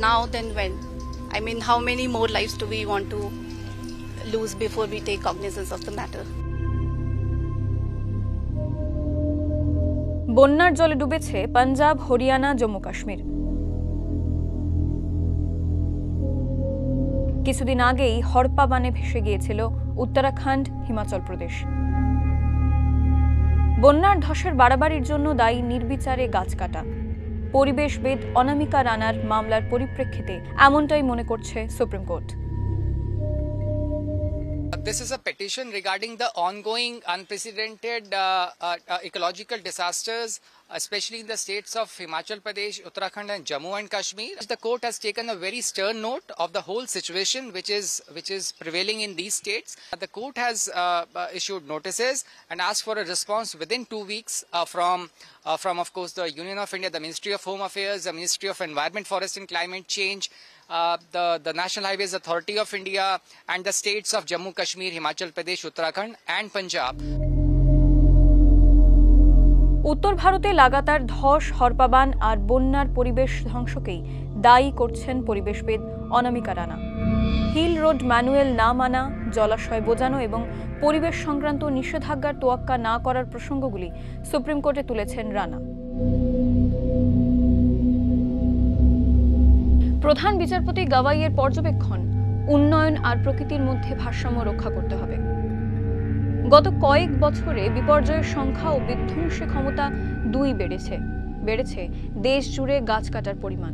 now then when? I mean, how many more lives do we want to lose before we take cognizance of the matter? বন্যার জলে ডুবেছে পাঞ্জাব, হরিয়ানা, জম্মু কাশ্মীর। কিছুদিন আগেই হড়পা বানে ভেসে গিয়েছিল উত্তরাখণ্ড, হিমাচল প্রদেশ। বন্যার ধসের বাড়াবাড়ির জন্য দায়ী নির্বিচারে গাছ কাটা। পরিবেশবিদ অনামিকা রানার মামলার পরিপ্রেক্ষিতে এমনটাই মনে করছে supreme court. This is a petition regarding the ongoing unprecedented ecological disasters, especially in the states of Himachal Pradesh, Uttarakhand and Jammu and Kashmir. The court has taken a very stern note of the whole situation which is prevailing in these states. The court has issued notices and asked for a response within 2 weeks from of course the Union of India, the Ministry of Home Affairs, the Ministry of Environment, Forest and Climate Change, the National Highways Authority of India and the states of Jammu, Kashmir, Himachal Pradesh, Uttarakhand and Punjab. উত্তর ভারতে লাগাতার ধস, হড়পাবান আর বন্যার পরিবেশ ধ্বংসকেই দায়ী করছেন পরিবেশবিদ অনামিকা Rana. Hill road manual না মানা, জলাশয় বোজানো এবং পরিবেশ সংক্রান্ত নিষেধাজ্ঞার তোয়াক্কা না করার প্রসঙ্গগুলি সুপ্রিম কোর্টে তুলেছেন রানা। প্রধান বিচারপতি গাওয়াইয়ের পর্যবেক্ষণ, উন্নয়ন আর প্রকৃতির মধ্যে ভারসাম্য রক্ষা করতে হবে। গত কয়েক বছরে বিপর্যয়ের সংখ্যা ও বিধ্বংসী ক্ষমতা দুই বেড়েছে দেশ জুড়ে গাছ কাটার পরিমাণ।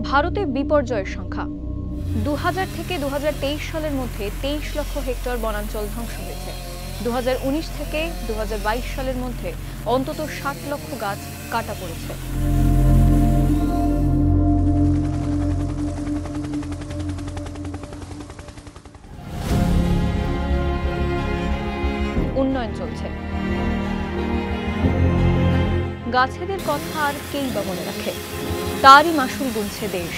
ভারতে বিপর্যয়ের সংখ্যা 2000 থেকে 2023 সালের মধ্যে 23 লক্ষ হেক্টর বনাঞ্চল ধ্বংস হয়েছে। 2019 থেকে 2022 সালের মধ্যে অন্তত 60 লক্ষ গাছ কাটা পড়েছে। উন্নয়ন চলছে, গাছেদের কথা আর কেই বা মনে রাখে, তারই মাসুল গুনছে দেশ।